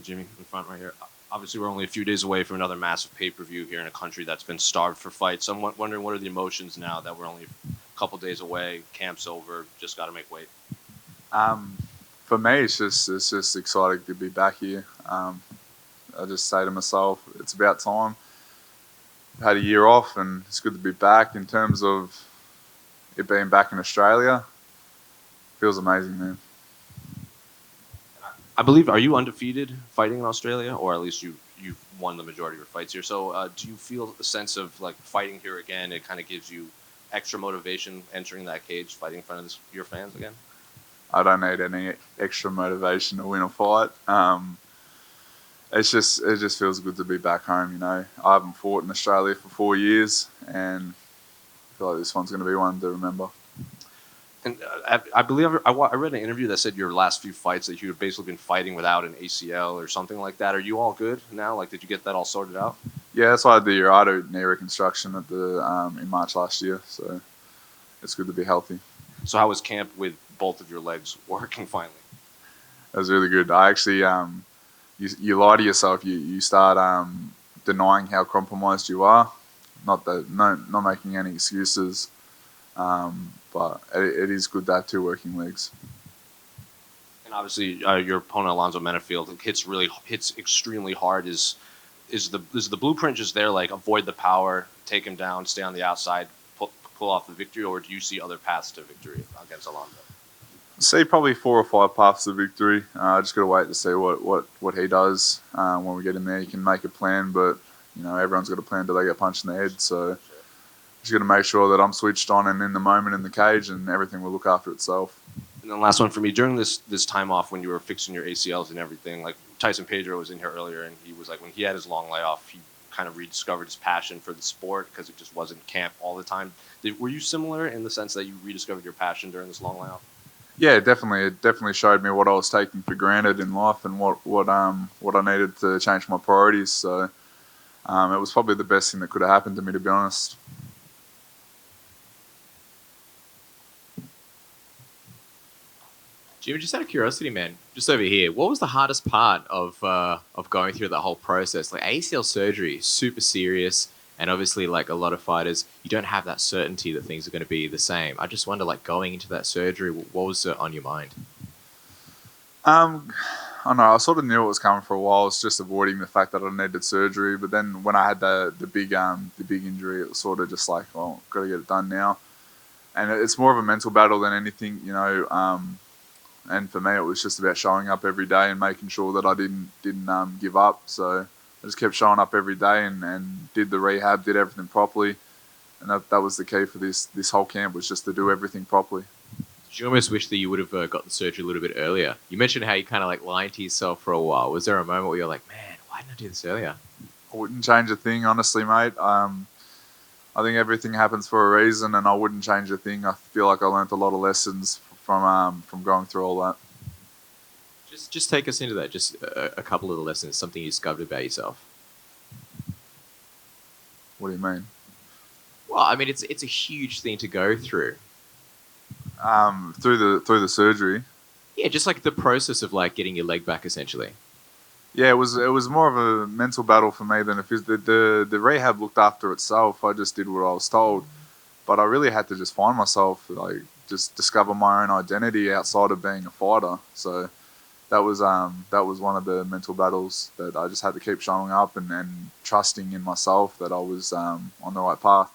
Jimmy in front right here. Obviously, we're only a few days away from another massive pay-per-view here in a country that's been starved for fights. So I'm wondering, what are the emotions now that we're only a couple days away, camp's over, just got to make weight? Um, for me, it's just exciting to be back here. I just say to myself, it's about time. Had a year off, and it's good to be back. In terms of it being back in Australia, feels amazing, man. I believe, are you undefeated fighting in Australia, or at least you've won the majority of your fights here? So do you feel a sense of like fighting here again? It kind of gives you extra motivation entering that cage, fighting in front of your fans again. I don't need any extra motivation to win a fight. It just feels good to be back home. I haven't fought in Australia for 4 years, and I feel like this one's going to be one to remember. And I believe I read an interview that said your last few fights that you had basically been fighting without an ACL or something like that. Are you all good now? Like, did you get that all sorted out? Yeah, that's why I had the year. I had a knee reconstruction at the in March last year, so it's good to be healthy. So how was camp with both of your legs working finally? It was really good. I actually, you lie to yourself. You start denying how compromised you are. Not making any excuses. But it is good to have two working legs. And obviously, your opponent Alonzo Menifield hits extremely hard. Is the blueprint just there? Like, avoid the power, take him down, stay on the outside, pull off the victory, or do you see other paths to victory against Alonzo? See probably 4 or 5 paths to victory. I just got to wait to see what he does when we get in there. You can make a plan, but everyone's got a plan till they get punched in the head. So just got to make sure that I'm switched on and in the moment in the cage, and everything will look after itself. And then last one for me, during this time off when you were fixing your ACLs and everything, like Tyson Pedro was in here earlier, and he was like, when he had his long layoff, he kind of rediscovered his passion for the sport because it just wasn't camp all the time. Were you similar in the sense that you rediscovered your passion during this long layoff? Yeah, definitely. It definitely showed me what I was taking for granted in life and what I needed to change my priorities. So it was probably the best thing that could have happened to me, to be honest. Jimmy, just out of curiosity, man, just over here, what was the hardest part of going through that whole process? Like, ACL surgery, super serious, and obviously, like a lot of fighters, you don't have that certainty that things are going to be the same. I just wonder, like, going into that surgery, what was on your mind? I don't know. I sort of knew it was coming for a while. I was just avoiding the fact that I needed surgery. But then when I had the big injury, it was sort of just like, well, got to get it done now. And it's more of a mental battle than anything, And for me, it was just about showing up every day and making sure that I didn't give up. So I just kept showing up every day and did the rehab, did everything properly, and that was the key for this whole camp, was just to do everything properly. Did you almost wish that you would have got the surgery a little bit earlier? You mentioned how you kind of like lying to yourself for a while. Was there a moment where you're like, man, why didn't I do this earlier? I wouldn't change a thing, honestly, mate. I think everything happens for a reason, and I wouldn't change a thing. I feel like I learnt a lot of lessons from going through all that. Just take us into that. Just a couple of the lessons, something you discovered about yourself. What do you mean? Well, I mean, it's a huge thing to go through. Through the surgery. Yeah, just like the process of like getting your leg back, essentially. Yeah, it was more of a mental battle for me than the rehab looked after itself. I just did what I was told, but I really had to just find myself, like just discover my own identity outside of being a fighter. So that was one of the mental battles that I just had to keep showing up and trusting in myself that I was on the right path.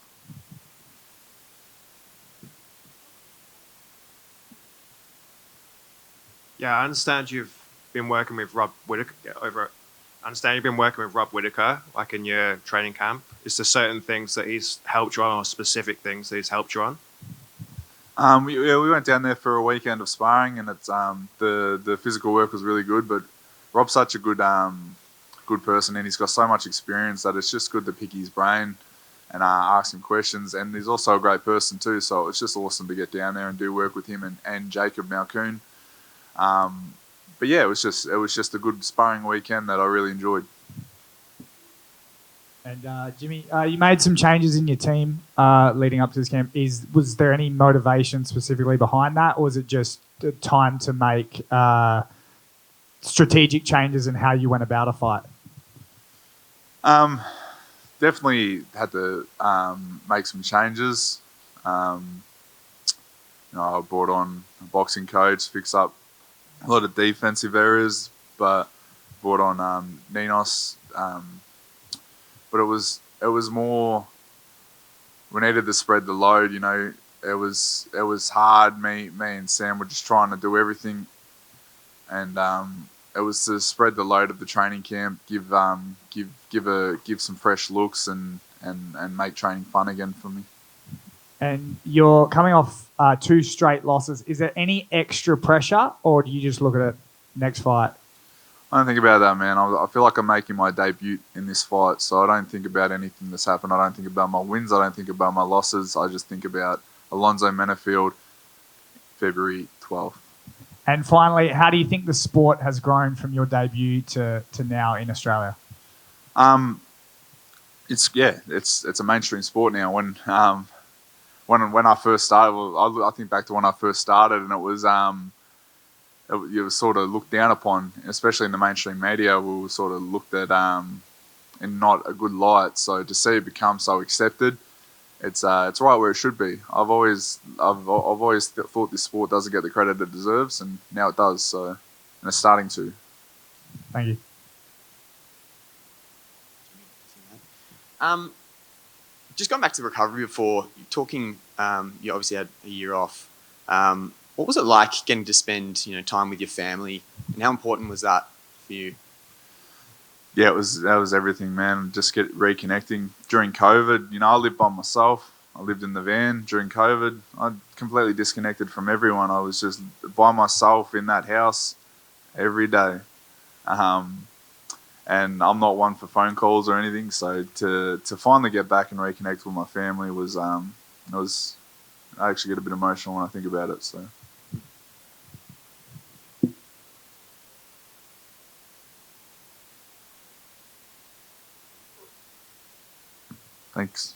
Yeah, I understand you've been working with Rob Whitaker I understand you've been working with Rob Whitaker, like in your training camp. Is there certain things that he's helped you on, or specific things that he's helped you on? We went down there for a weekend of sparring, and it's the physical work was really good. But Rob's such a good person, and he's got so much experience that it's just good to pick his brain and ask him questions. And he's also a great person too, so it's just awesome to get down there and do work with him and Jacob Malkoon. But yeah, it was just a good sparring weekend that I really enjoyed. And Jimmy, you made some changes in your team leading up to this camp. Was there any motivation specifically behind that, or was it just time to make strategic changes in how you went about a fight? Definitely had to make some changes. I brought on a boxing coach, fix up a lot of defensive errors, but brought on Ninos. But it was more, we needed to spread the load. It was hard. Me and Sam were just trying to do everything, and it was to spread the load of the training camp, give some fresh looks, and make training fun again for me. And you're coming off 2 straight losses. Is there any extra pressure, or do you just look at it next fight? I don't think about that, man. I feel like I'm making my debut in this fight, so I don't think about anything that's happened. I don't think about my wins. I don't think about my losses. I just think about Alonzo Menifield, February 12th. And finally, how do you think the sport has grown from your debut to now in Australia? It's a mainstream sport now. When I first started, I think back to when I first started, and it was sort of looked down upon, especially in the mainstream media. We were sort of looked at in not a good light. So to see it become so accepted, it's right where it should be. I've always thought this sport doesn't get the credit it deserves, and now it does. So, and it's starting to. Thank you. Just going back to recovery before, talking, you obviously had a year off. What was it like getting to spend, time with your family, and how important was that for you? Yeah, that was everything, man. Just reconnecting during COVID. I lived by myself. I lived in the van during COVID. I completely disconnected from everyone. I was just by myself in that house every day. And I'm not one for phone calls or anything. So to finally get back and reconnect with my family was I actually get a bit emotional when I think about it. So. Thanks.